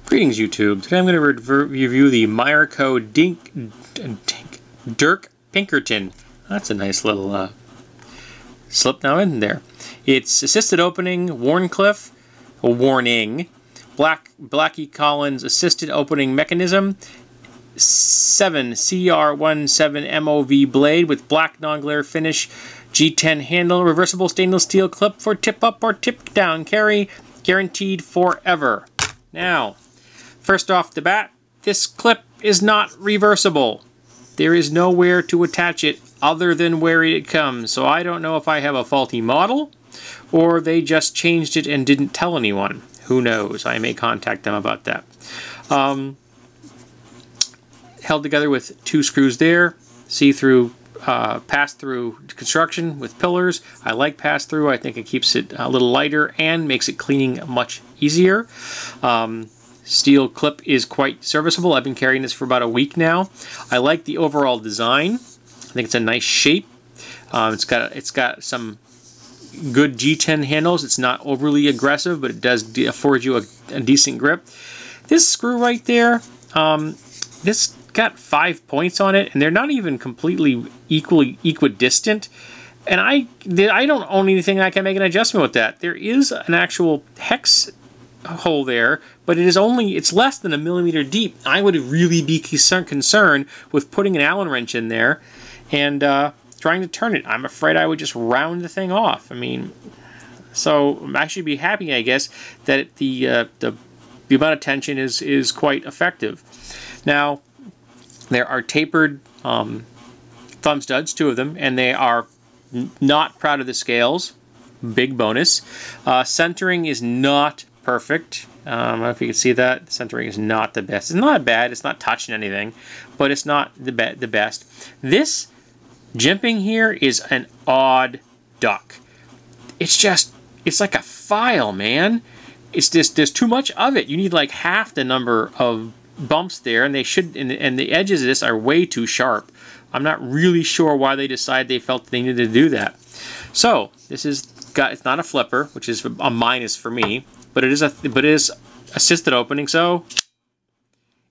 Greetings, YouTube. Today I'm going to review the Meyerco Dirk Pinkerton. That's a nice little slip now in there. It's assisted opening, Wharning, Blackie Collins assisted opening mechanism, 7 CR17 MOV blade with black non-glare finish, G10 handle, reversible stainless steel clip for tip up or tip down carry, guaranteed forever. Now, first off the bat, this clip is not reversible. There is nowhere to attach it other than where it comes, so I don't know if I have a faulty model or they just changed it and didn't tell anyone. Who knows? I may contact them about that. Held together with 2 screws there, see-through, pass-through construction with pillars. I like pass-through. I think it keeps it a little lighter and makes it cleaning much easier. Steel clip is quite serviceable. I've been carrying this for about a week now. I like the overall design. I think it's a nice shape. It's got some good G10 handles. It's not overly aggressive, but it does afford you a decent grip. This screw right there, this got 5 points on it, and they're not even completely equidistant. And I don't own anything I can make an adjustment with that. There is an actual hex hole there, but it's less than 1 millimeter deep. I would really be concerned with putting an Allen wrench in there and trying to turn it. I'm afraid I would just round the thing off. I mean, so I should be happy, I guess, that the amount of tension is quite effective. Now, there are tapered thumb studs, 2 of them, and they are not proud of the scales. Big bonus. Centering is not perfect. I don't know if you can see that. The centering is not the best. It's not bad. It's not touching anything, but it's not the best. This jimping here is an odd duck. It's like a file, man. It's just, there's too much of it. You need like half the number of bumps there, and and the edges of this are way too sharp. I'm not really sure why they decided they felt they needed to do that. So this it's not a flipper, which is a minus for me, but it is assisted opening, so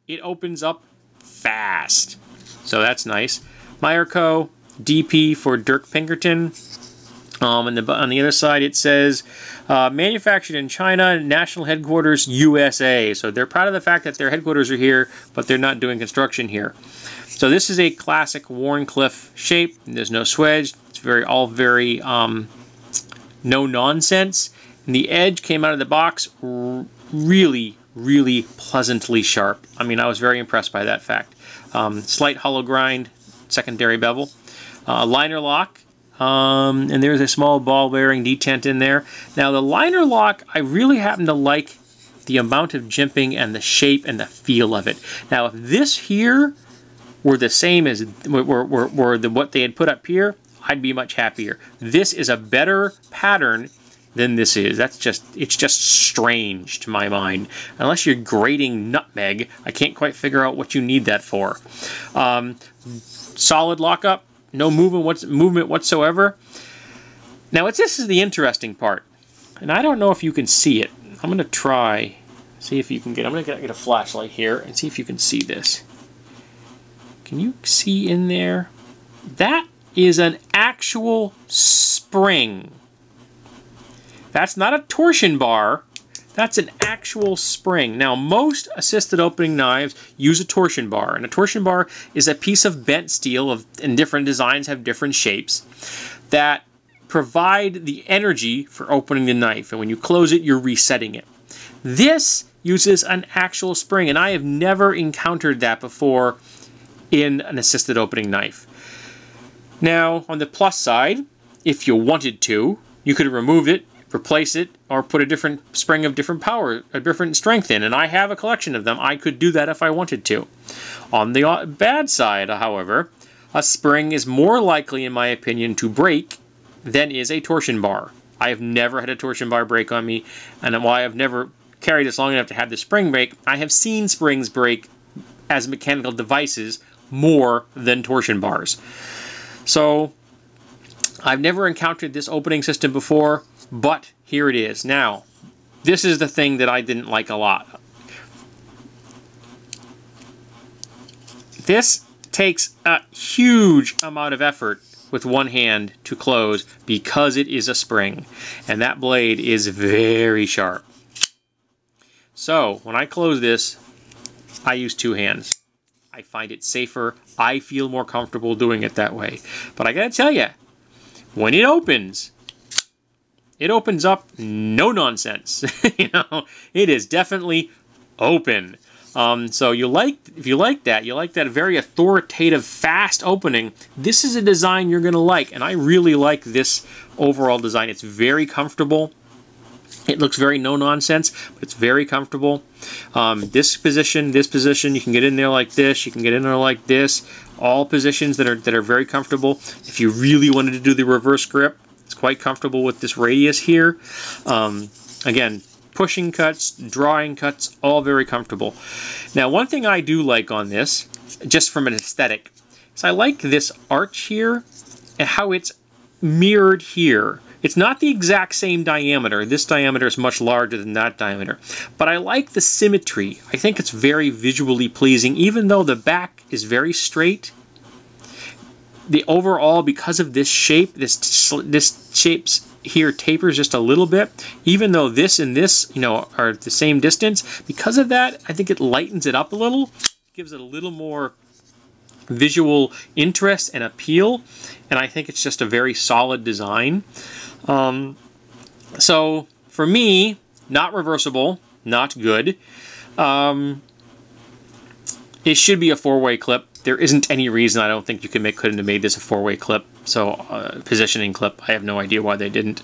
it opens up fast. So that's nice. Meyerco DP for Dirk Pinkerton. On the other side it says manufactured in China, national headquarters USA. So they're proud of the fact that their headquarters are here, but they're not doing construction here. So this is a classic Wharncliffe shape. There's no swedge. It's all very no nonsense. And the edge came out of the box really, really pleasantly sharp. I mean, I was very impressed by that fact. Slight hollow grind, secondary bevel, liner lock. And there's a small ball bearing detent in there. Now the liner lock, I really happen to like the amount of jimping and the shape and the feel of it. Now if this here were the same as what they had put up here, I'd be much happier. This is a better pattern than this is. It's just strange to my mind. Unless you're grating nutmeg, I can't quite figure out what you need that for. Solid lockup. No movement whatsoever. Now, this is the interesting part, and I don't know if you can see it. I'm going to try, see if you can get. I'm going to get a flashlight here and see if you can see this. Can you see in there? That is an actual spring. That's not a torsion bar. That's an actual spring. Now, most assisted opening knives use a torsion bar, and a torsion bar is a piece of bent steel, and different designs have different shapes, that provide the energy for opening the knife, and when you close it, you're resetting it. This uses an actual spring, and I have never encountered that before in an assisted opening knife. Now, on the plus side, if you wanted to, you could remove it, replace it, or put a different spring of different power, a different strength in, and I have a collection of them. I could do that if I wanted to. On the bad side, however, a spring is more likely, in my opinion, to break than is a torsion bar. I have never had a torsion bar break on me, and while I have never carried this long enough to have the spring break, I have seen springs break as mechanical devices more than torsion bars. So I've never encountered this opening system before, but here it is. Now, this is the thing that I didn't like a lot. This takes a huge amount of effort with one hand to close because it is a spring, and that blade is very sharp. So when I close this, I use two hands. I find it safer. I feel more comfortable doing it that way. But I gotta tell you, when it opens up no nonsense. You know, it is definitely open. So if you like that very authoritative, fast opening, this is a design you're gonna like, and I really like this overall design. It's very comfortable. It looks very no-nonsense, but it's very comfortable. This position, you can get in there like this, you can get in there like this. All positions that are very comfortable. If you really wanted to do the reverse grip, it's quite comfortable with this radius here. Again, pushing cuts, drawing cuts, all very comfortable. Now, one thing I do like on this, just from an aesthetic, is I like this arch here and how it's mirrored here. It's not the exact same diameter. This diameter is much larger than that diameter. But I like the symmetry. I think it's very visually pleasing, even though the back is very straight. The overall, because of this shape, this shape's here tapers just a little bit. Even though this and this, you know, are the same distance, because of that, I think it lightens it up a little, gives it a little more visual interest and appeal, and I think it's just a very solid design. So for me, not reversible, not good. It should be a four-way clip. There isn't any reason I don't think you couldn't have made this a four-way clip. So positioning clip, I have no idea why they didn't.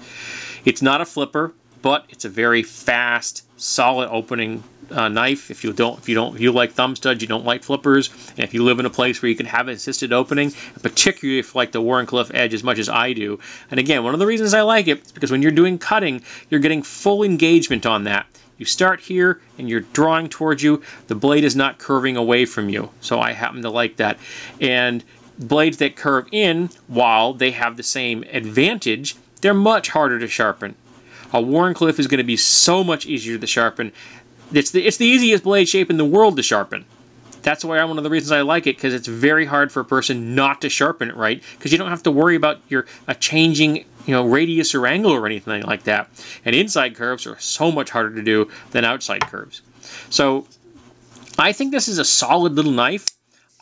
It's not a flipper, but it's a very fast, solid opening knife. If you like thumb studs, you don't like flippers, and if you live in a place where you can have an assisted opening, particularly if you like the Wharncliffe Edge as much as I do. And again, one of the reasons I like it is because when you're doing cutting, you're getting full engagement on that. You start here and you're drawing towards you. The blade is not curving away from you. So I happen to like that. And blades that curve in, while they have the same advantage, they're much harder to sharpen. A Wharncliffe is going to be so much easier to sharpen. It's the easiest blade shape in the world to sharpen. That's why one of the reasons I like it, because it's very hard for a person not to sharpen it right, because you don't have to worry about a changing radius or angle or anything like that. And inside curves are so much harder to do than outside curves. So I think this is a solid little knife.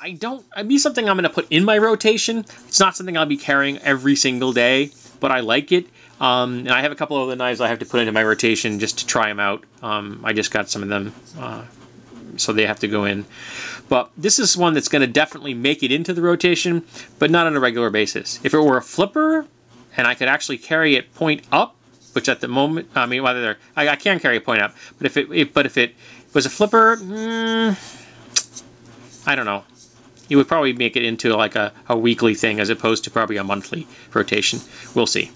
It'd be something I'm going to put in my rotation. It's not something I'll be carrying every single day, but I like it. And I have a couple of other knives I have to put into my rotation just to try them out. I just got some of them, so they have to go in. But this is one that's going to definitely make it into the rotation, but not on a regular basis. If it were a flipper, and I could actually carry it point up, which at the moment, I mean, I can carry it point up, but if it was a flipper, I don't know. You would probably make it into like a weekly thing as opposed to probably a monthly rotation. We'll see.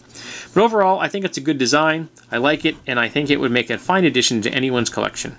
But overall, I think it's a good design. I like it, and I think it would make a fine addition to anyone's collection.